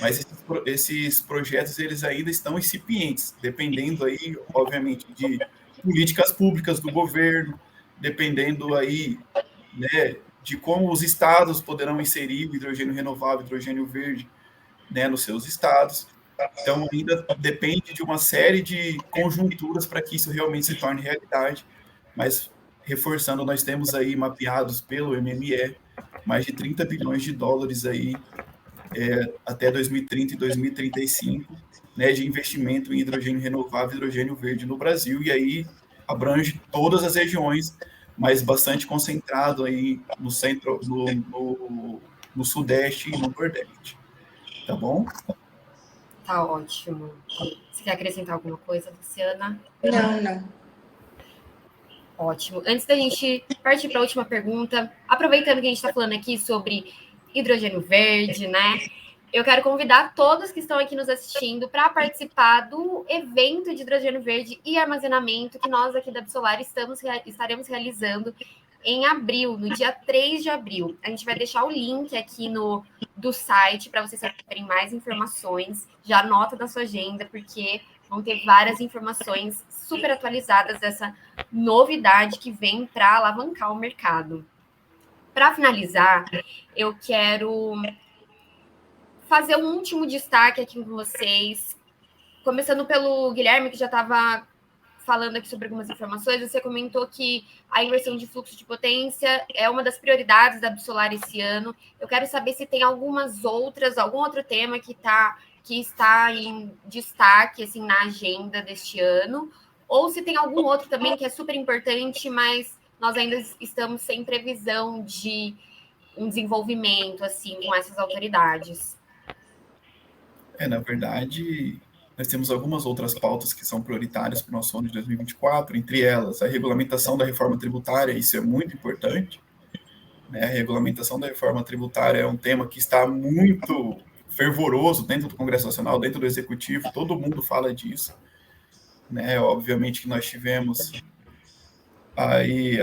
mas esses projetos eles ainda estão incipientes, dependendo aí, obviamente, de políticas públicas do governo, dependendo aí, né, de como os estados poderão inserir o hidrogênio renovável, hidrogênio verde, né, nos seus estados. Então, ainda depende de uma série de conjunturas para que isso realmente se torne realidade, mas reforçando, nós temos aí mapeados pelo MME mais de 30 bilhões de dólares aí até 2030 e 2035, né, de investimento em hidrogênio renovável e hidrogênio verde no Brasil, e aí abrange todas as regiões, mas bastante concentrado aí no centro, no Sudeste e no Nordeste. Tá bom? Tá ótimo. Você quer acrescentar alguma coisa, Luciana? Não. Ótimo. Antes da gente partir para a última pergunta, aproveitando que a gente está falando aqui sobre hidrogênio verde, né? Eu quero convidar todos que estão aqui nos assistindo para participar do evento de hidrogênio verde e armazenamento que nós aqui da Absolar estaremos realizando em abril, no dia 3 de abril. A gente vai deixar o link aqui do site para vocês saberem mais informações. Já anota da sua agenda, porque vão ter várias informações super atualizadas dessa novidade que vem para alavancar o mercado. Para finalizar, eu quero fazer um último destaque aqui com vocês, começando pelo Guilherme, que já estava falando aqui sobre algumas informações. Você comentou que a inversão de fluxo de potência é uma das prioridades da Absolar esse ano. Eu quero saber se tem algum outro tema que está em destaque assim, na agenda deste ano, ou se tem algum outro também que é super importante, mas nós ainda estamos sem previsão de um desenvolvimento assim com essas autoridades. Na verdade, nós temos algumas outras pautas que são prioritárias para o nosso ano de 2024, entre elas a regulamentação da reforma tributária, isso é muito importante. A regulamentação da reforma tributária é um tema que está muito fervoroso dentro do Congresso Nacional, dentro do Executivo, todo mundo fala disso. Obviamente que nós tivemos aí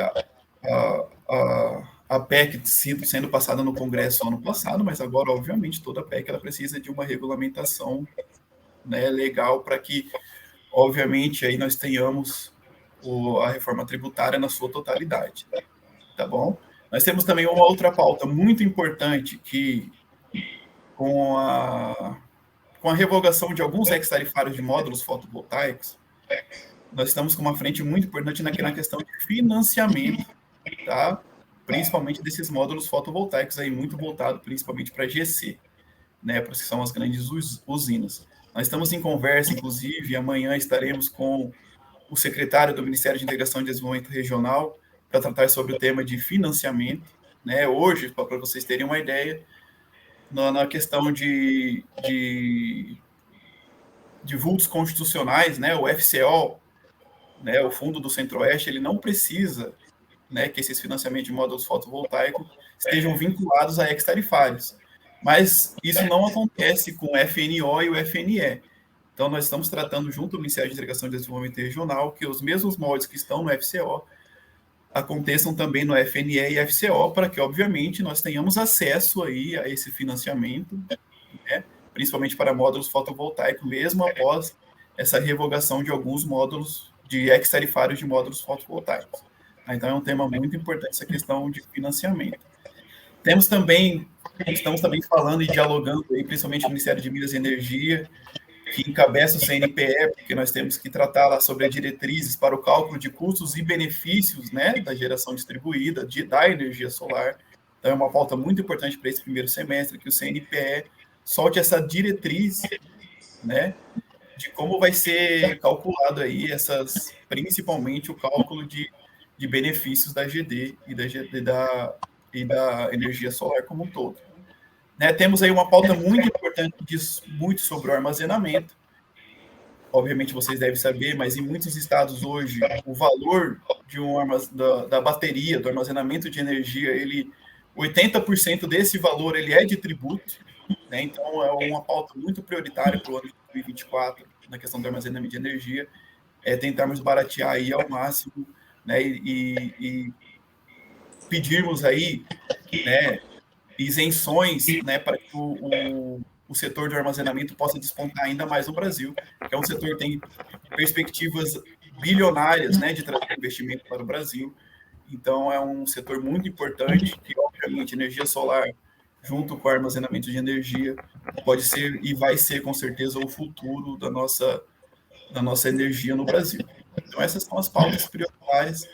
a PEC sendo passada no Congresso ano passado, mas agora, obviamente, toda PEC ela precisa de uma regulamentação legal para que, obviamente, aí nós tenhamos a reforma tributária na sua totalidade. Tá bom? Nós temos também uma outra pauta muito importante que, com a revogação de alguns ex-tarifários de módulos fotovoltaicos, nós estamos com uma frente muito importante na questão de financiamento, tá? Principalmente desses módulos fotovoltaicos aí, muito voltado principalmente para GC, para que são as grandes usinas. Nós estamos em conversa, inclusive, amanhã estaremos com o secretário do Ministério de Integração e Desenvolvimento Regional para tratar sobre o tema de financiamento. Hoje, para vocês terem uma ideia, na questão de vultos constitucionais, o FCO, o Fundo do Centro-Oeste, ele não precisa que esses financiamentos de módulos fotovoltaicos estejam vinculados a ex-tarifários. Mas isso não acontece com o FNO e o FNE. Então, nós estamos tratando, junto ao Ministério de Integração e Desenvolvimento Regional, que os mesmos moldes que estão no FCO aconteçam também no FNE e FCO, para que, obviamente, nós tenhamos acesso aí a esse financiamento, principalmente para módulos fotovoltaicos, mesmo após essa revogação de alguns módulos de ex-tarifários de módulos fotovoltaicos. Então, é um tema muito importante essa questão de financiamento. Estamos também falando e dialogando, aí, principalmente o Ministério de Minas e Energia, que encabeça o CNPE, porque nós temos que tratar lá sobre as diretrizes para o cálculo de custos e benefícios da geração distribuída, da energia solar. Então, é uma pauta muito importante para esse primeiro semestre, que o CNPE solte essa diretriz, de como vai ser calculado aí principalmente o cálculo de benefícios da GD e da energia solar como um todo. Temos aí uma pauta muito importante que diz muito sobre o armazenamento. Obviamente vocês devem saber, mas em muitos estados hoje o valor da bateria, do armazenamento de energia, 80% desse valor ele é de tributo. Então é uma pauta muito prioritária para o ano de 2024 na questão do armazenamento de energia, tentarmos baratear aí ao máximo, e pedirmos aí, isenções, para que o setor de armazenamento possa despontar ainda mais no Brasil, que é um setor que tem perspectivas bilionárias, de trazer investimento para o Brasil. Então, é um setor muito importante, que, obviamente, energia solar, junto com o armazenamento de energia, pode ser e vai ser, com certeza, o futuro da nossa energia no Brasil. Então, essas são as pautas prioritárias.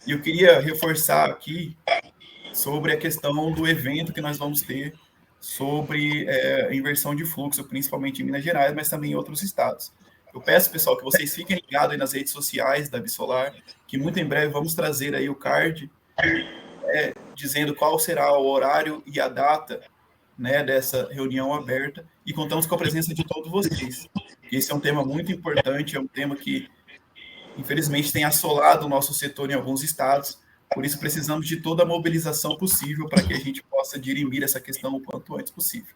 E eu queria reforçar aqui sobre a questão do evento que nós vamos ter sobre inversão de fluxo, principalmente em Minas Gerais, mas também em outros estados. Eu peço, pessoal, que vocês fiquem ligados aí nas redes sociais da Absolar, que muito em breve vamos trazer aí o card, dizendo qual será o horário e a data, dessa reunião aberta, e contamos com a presença de todos vocês. Esse é um tema muito importante, é um tema que, infelizmente, tem assolado o nosso setor em alguns estados. Por isso, precisamos de toda a mobilização possível para que a gente possa dirimir essa questão o quanto antes possível.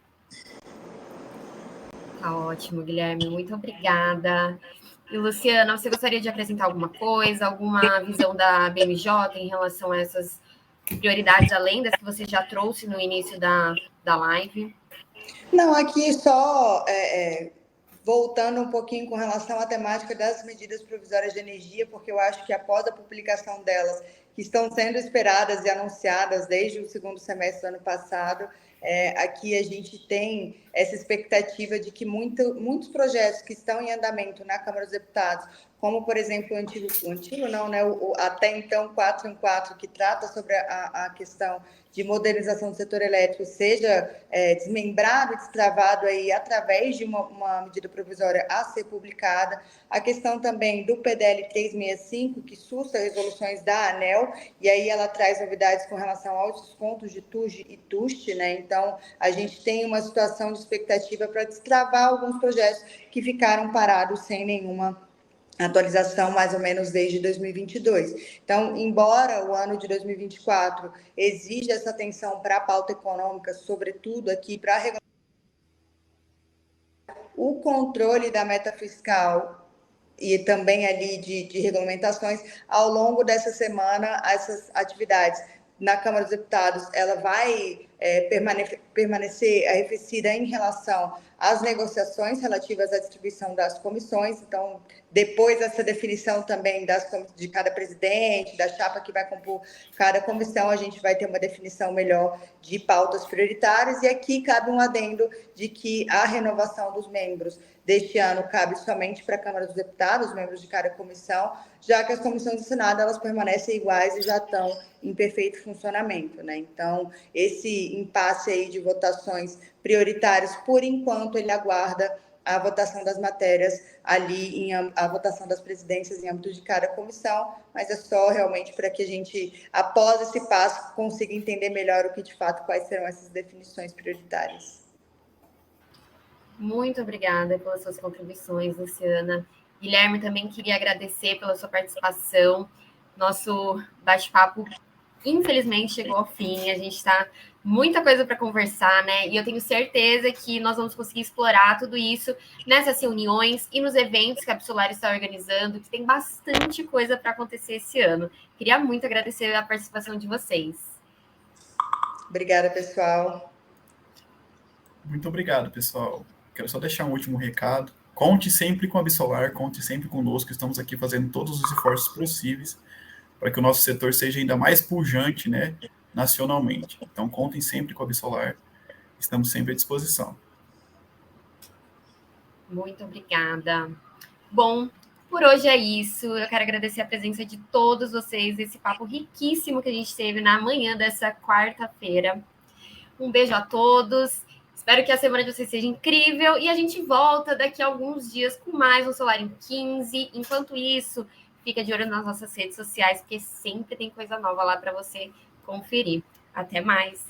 Tá ótimo, Guilherme. Muito obrigada. E, Luciana, você gostaria de acrescentar alguma coisa, alguma visão da BMJ em relação a essas prioridades, além das que você já trouxe no início da live? Não, aqui só voltando um pouquinho com relação à temática das medidas provisórias de energia, porque eu acho que após a publicação delas, que estão sendo esperadas e anunciadas desde o segundo semestre do ano passado, aqui a gente tem essa expectativa de que muitos projetos que estão em andamento na Câmara dos Deputados, como, por exemplo, o até então 414, que trata sobre a questão de modernização do setor elétrico, seja desmembrado e destravado aí através de uma medida provisória a ser publicada. A questão também do PDL 365, que susta resoluções da ANEEL, e aí ela traz novidades com relação aos descontos de TUJ e TUST, né? Então, a gente tem uma situação de expectativa para destravar alguns projetos que ficaram parados sem nenhuma atualização mais ou menos desde 2022. Então, embora o ano de 2024 exija essa atenção para a pauta econômica, sobretudo aqui para o controle da meta fiscal e também ali de regulamentações, ao longo dessa semana, essas atividades na Câmara dos Deputados, ela vai permanecer arrefecida em relação às negociações relativas à distribuição das comissões. Então, depois dessa definição também de cada presidente, da chapa que vai compor cada comissão, a gente vai ter uma definição melhor de pautas prioritárias. E aqui cabe um adendo de que a renovação dos membros deste ano cabe somente para a Câmara dos Deputados, os membros de cada comissão, já que as comissões do Senado elas permanecem iguais e já estão em perfeito funcionamento, né? Então, esse impasse aí de votações prioritárias, por enquanto, ele aguarda a votação das matérias ali, a votação das presidências em âmbito de cada comissão, mas é só realmente para que a gente, após esse passo, consiga entender melhor o que, de fato, quais serão essas definições prioritárias. Muito obrigada pelas suas contribuições, Luciana. Guilherme, também queria agradecer pela sua participação. Nosso bate-papo, infelizmente, chegou ao fim. A gente está muita coisa para conversar, né? E eu tenho certeza que nós vamos conseguir explorar tudo isso nessas reuniões e nos eventos que a Absolar está organizando, que tem bastante coisa para acontecer esse ano. Queria muito agradecer a participação de vocês. Obrigada, pessoal. Muito obrigado, pessoal. Quero só deixar um último recado. Conte sempre com a Absolar, conte sempre conosco. Estamos aqui fazendo todos os esforços possíveis para que o nosso setor seja ainda mais pujante, né, nacionalmente. Então, contem sempre com a Absolar. Estamos sempre à disposição. Muito obrigada. Bom, por hoje é isso. Eu quero agradecer a presença de todos vocês, esse papo riquíssimo que a gente teve na manhã dessa quarta-feira. Um beijo a todos. Espero que a semana de vocês seja incrível e a gente volta daqui a alguns dias com mais um Solar em 15. Enquanto isso, fica de olho nas nossas redes sociais, porque sempre tem coisa nova lá para você conferir. Até mais!